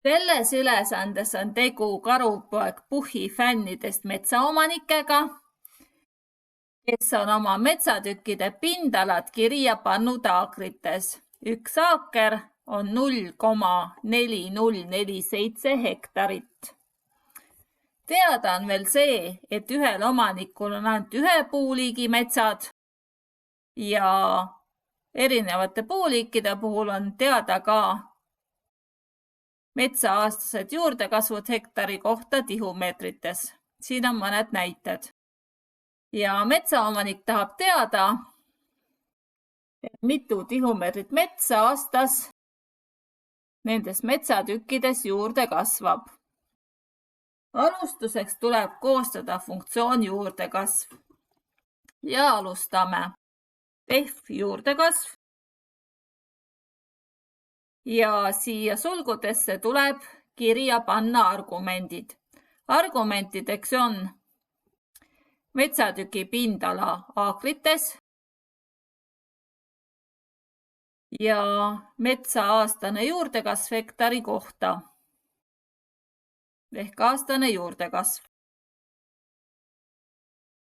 Selles ülesandes on tegu karupoeg Puhhi fännidest metsaomanikega, kes on oma metsatükkide pindalad kirja pannud aakrites. Üks aaker on 0,4047 hektarit. Teada on veel see, et ühel omanikul on ainult ühe puuliigi metsad ja erinevate puuliikide puhul on teada ka metsa-aastased juurdekasvud hektari kohta tihumeetrites. Siin on mõned näited. Ja metsaomanik tahab teada, mitu tihumeetrit metsa aastas nendes metsatükkides juurde kasvab. Alustuseks tuleb koostada funktsioon juurdekasv. Ja alustame. Def juurdekasv. Ja siia sulgudesse tuleb kirja panna argumendid. Argumentideks on metsatüki pindala aakrites ja metsa aastane juurdekasv hektari kohta ehk aastane juurdekasv.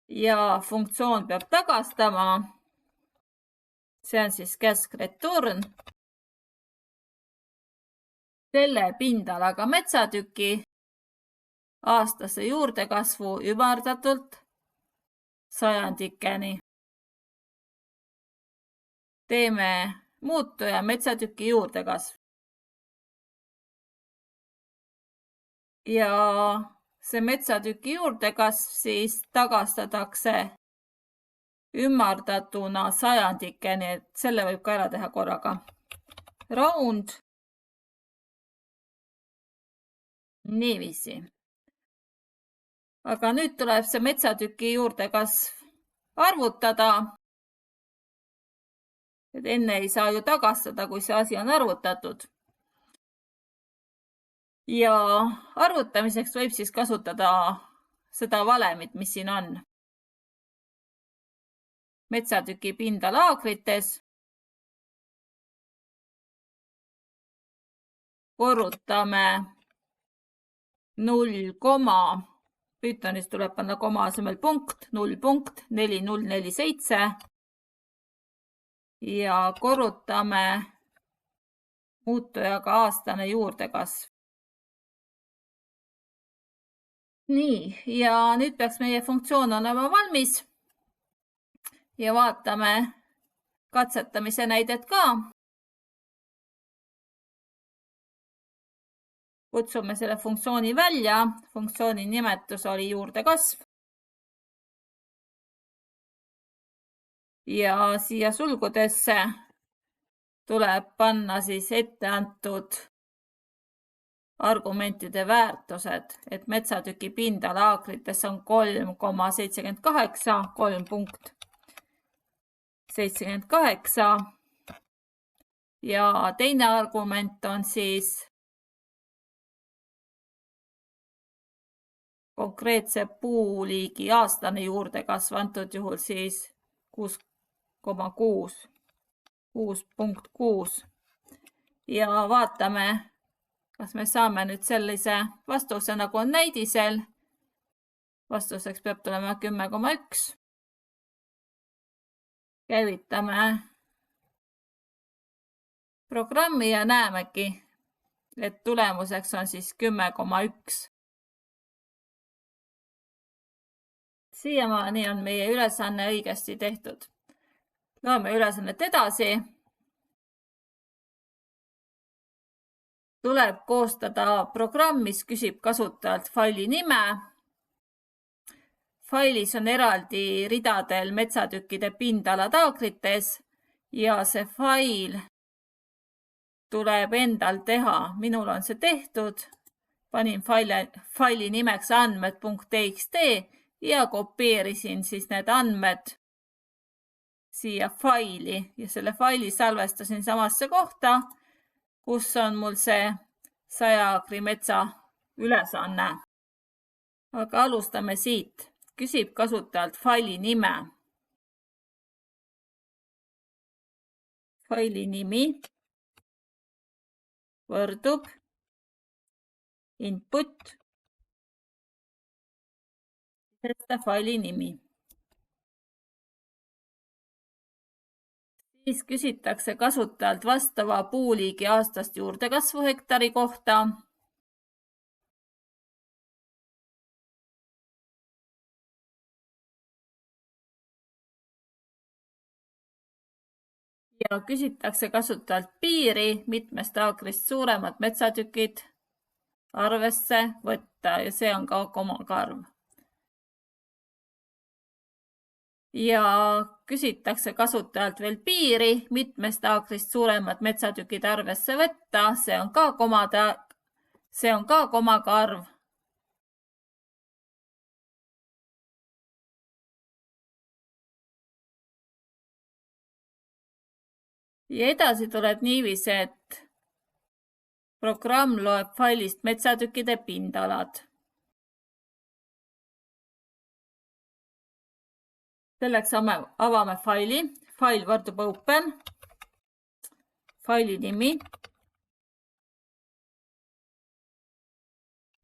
Ja funktsioon peab tagastama, see on siis käsk return, selle pindalaga metsatüki aastase juurdekasvu ümardatult sajandikeni. Teeme muutuja metsatüki juurdekasv. Ja see metsatüki juurdekasv siis tagastatakse ümardatuna sajandikeni, et selle võib ka ära teha korraga. Round. Niiviisi. Aga nüüd tuleb see metsatüki juurdekasv arvutada. Et enne ei saa ju tagastada, kui see asi on arvutatud. Ja arvutamiseks võib siis kasutada seda valemit, mis siin on. Metsatüki pindala aakrites. Korrutame 0, Pythonis tuleb panna koma asemel punkt, 0,4047 ja korrutame muutujaga aastane juurdekasv. Nii, ja nüüd peaks meie funktsioon olema valmis ja vaatame katsetamise näidet ka. Kutsume selle funktsiooni välja. Funktsiooni nimetus oli juurdekasv. Ja siia sulgudesse tuleb panna siis ette antud argumentide väärtused, et metsatüki pindala aakrites on 3,78, 3,78 ja teine argument on siis konkreetse puuliigi aastane juurdekasv, antud juhul siis 6,6, 6,6 ja vaatame, kas me saame nüüd sellise vastuse, nagu on näidisel. Vastuseks peab tulema 10,1. Käivitame programmi ja näemegi, et tulemuseks on siis 10,1. Siiamaani on meie ülesanne õigesti tehtud. Loeme ülesannet edasi. Tuleb koostada programm, mis küsib kasutajalt faili nime. Failis on eraldi ridadel metsatükkide pindalad aakrites ja see fail tuleb endal teha. Minul on see tehtud. Panin faili nimeks andmed.txt ja kopeerisin siis need andmed siia faili ja selle faili salvestasin samasse kohta, kus on mul see 100 aakri metsa ülesanne. Aga alustame siit. Küsib kasutajalt faili nime. Faili nimi võrdub input, sisesta faili nimi. Siis küsitakse kasutajalt vastava puuliigi aastast juurdekasvu hektari kohta. Ja küsitakse kasutajalt piiri, mitmest aakrist suuremad metsatükid arvesse võtta ja see on ka komaga arv. Ja küsitakse kasutajalt veel piiri, mitmest aakrist suuremad metsatükid arvesse võtta, see on ka komaga arv. Ja edasi tuleb niiviisi, et programm loeb failist metsatükkide pindalad. Selleks avame faili. Fail võrdub open. Faili nimi.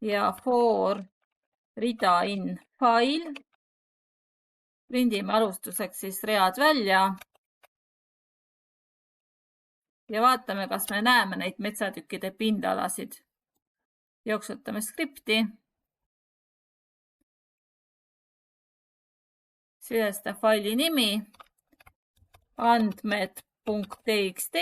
Ja for rida in file. Prindime alustuseks siis read välja. Ja vaatame, kas me näeme neid metsatükkide pindalasid. Jooksutame skripti. Sisesta faili nimi. Andmed.txt.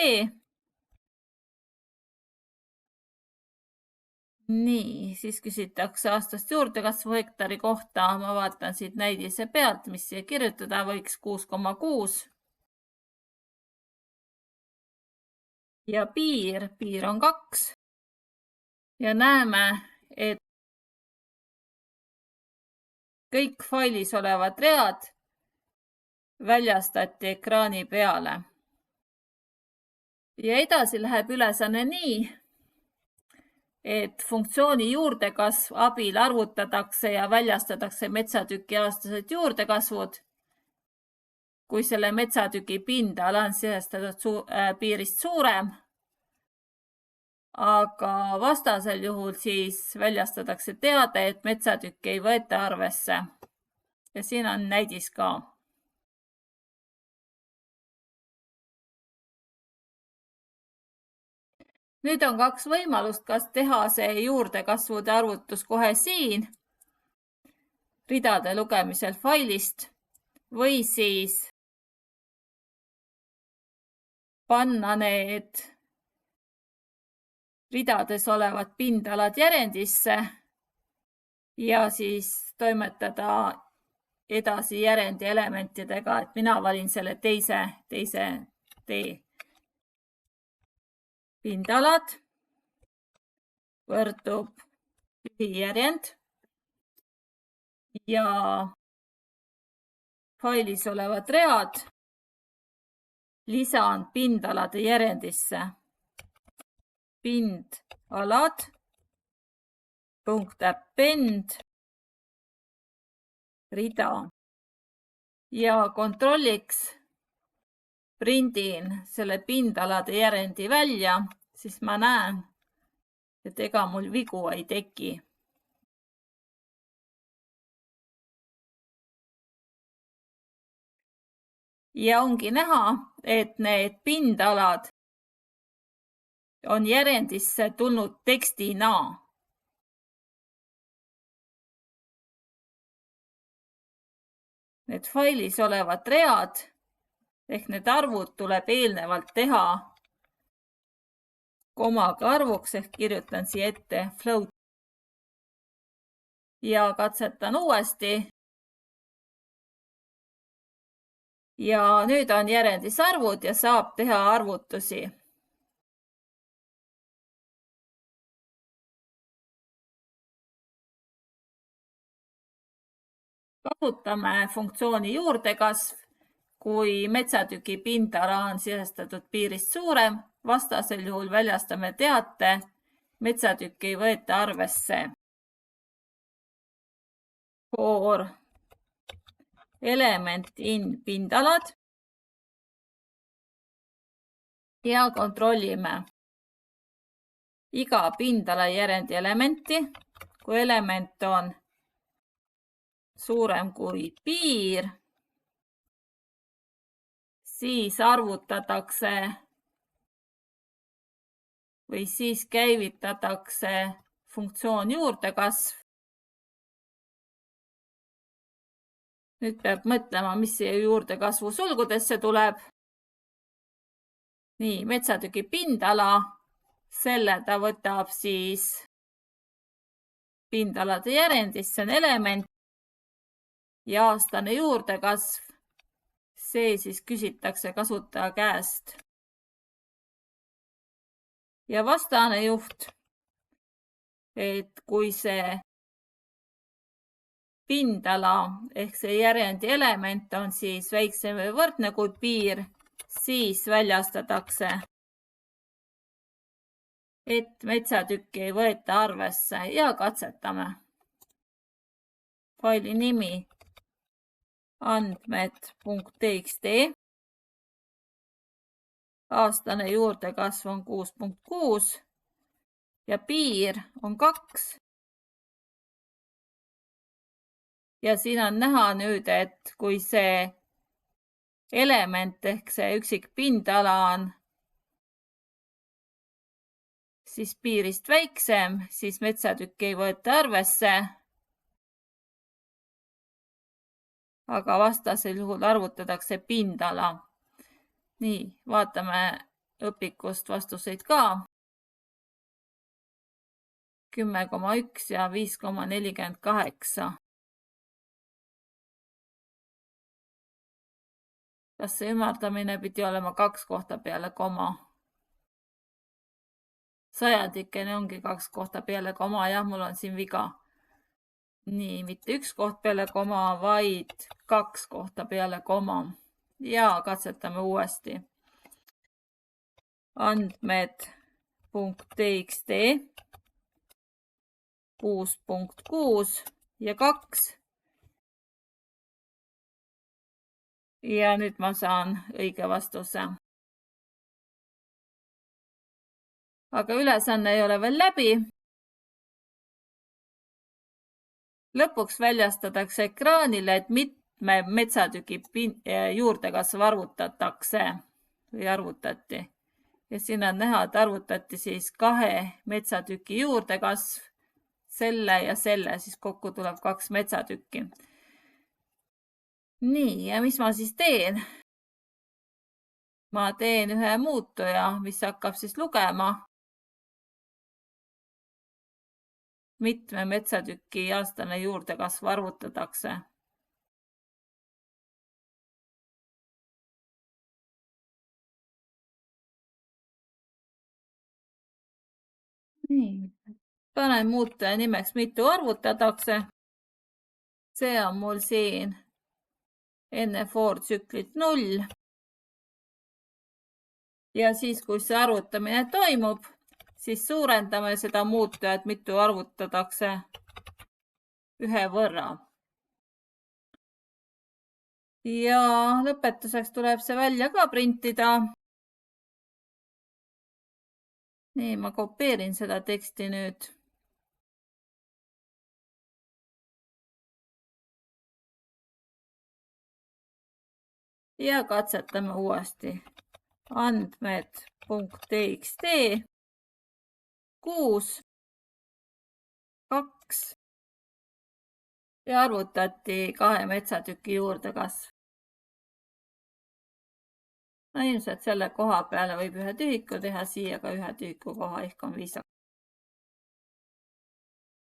Nii, siis küsitakse aastast juurdekasvu hektari kohta. Ma vaatan siit näidise pealt, mis siia kirjutada võiks 6,6. Ja piir on 2. Ja näeme, et kõik failis olevad read väljastati ekraani peale. Ja edasi läheb ülesanne nii, et funktsiooni juurdekasv abil arvutatakse ja väljastatakse metsatüki aastased juurdekasvud, kui selle metsatüki pindala on sisestatud piirist suurem, aga vastasel juhul siis väljastatakse teade, et metsatükki ei võeta arvesse. Ja siin on näidis ka. Nüüd on 2 võimalust, kas teha see juurdekasvude arvutus kohe siin ridade lugemisel failist või siis panna need ridades olevad pindalad järendisse ja siis toimetada edasi järendi elementidega, et mina valin selle teise tee. Pindalad võrdub tühijärjend ja failis olevad read lisan pindalade järendisse. Pindalad .append rida ja kontrolliks prindin selle pindalade järendi välja, siis ma näen, et ega mul vigu ei teki. Ja ongi näha, et need pindalad on järendisse tulnud tekstina. Need failis olevad read ehk need arvud tuleb eelnevalt teha komaga arvuks ehk kirjutan siia ette float ja katsetan uuesti. Ja nüüd on järendis arvud ja saab teha arvutusi. Kasutame funktsiooni juurdekasv, kui metsatüki pindala on sisestatud piirist suurem, vastasel juhul väljastame teate, metsatükki ei võeta arvesse. For element in pindalad ja kontrollime. iga pindalajärendi elementi, kui element on suurem kui piir, siis arvutatakse või siis käivitatakse funktsioon juurdekasv. Nüüd peab mõtlema, mis siia juurdekasvu sulgudesse tuleb. Nii, metsatüki pindala, selle ta võtab siis pindalade järendist, see on element ja aastane juurdekasv. See siis küsitakse kasutaja käest. Ja vastane juht, et kui see pindala ehk see järendi element on siis väiksem või võrdne kui piir, siis väljastatakse, et metsatükki ei võeta arvesse ja katsetame. Faili nimi andmed.txt. Aastane juurdekasv on 6.6 ja piir on 2. Ja siin on näha nüüd, et kui see element ehk see üksik pindala on siis piirist väiksem, siis metsatükki ei võeta arvesse. Aga vastasel juhul arvutatakse pindala. Nii, vaatame õpikust vastuseid ka. 10,1 ja 5,48. Kas see ümardamine pidi olema 2 kohta peale koma? Sajandikene ongi 2 kohta peale koma, jah, mul on siin viga. Nii, mitte 1 koht peale koma, vaid 2 kohta peale koma. Ja katsetame uuesti. Andmed.txt 6.6 ja 2. Ja nüüd ma saan õige vastuse. Aga ülesanne ei ole veel läbi. Lõpuks väljastatakse ekraanile, et mitme metsatüki juurdekasv arvutatakse või arvutati. Ja siin on näha, et arvutati siis 2 metsatüki juurdekasv, selle ja selle, siis kokku tuleb 2 metsatükki. Nii, ja mis ma siis teen? Ma teen ühe muutuja, mis hakkab siis lugema, mitme metsatüki aastane juurdekasv arvutatakse. Nii, panen muutuja nimeks mitu arvutatakse. See on mul siin enne for tsüklit 0. Ja siis, kui see arvutamine toimub, siis suurendame seda muutujat, mitu arvutatakse 1 võrra. Ja lõpetuseks tuleb see välja ka printida. Nii, ma kopeerin seda teksti nüüd. Ja katsetame uuesti. Andmed.txt 6, 2 ja arvutati 2 metsatüki juurdekasv. No ilmselt selle koha peale võib ühe tühiku teha, siia ka ühe tühiku koha, ehk on viisakas.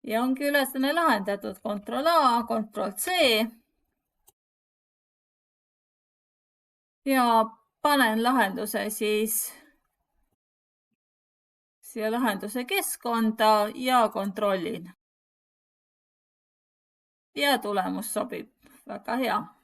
Ja ongi ülesanne lahendatud. Ctrl A, Ctrl C. Ja panen lahenduse siis siia lahenduse keskkonda ja kontrollin. Ja tulemus sobib. Väga hea.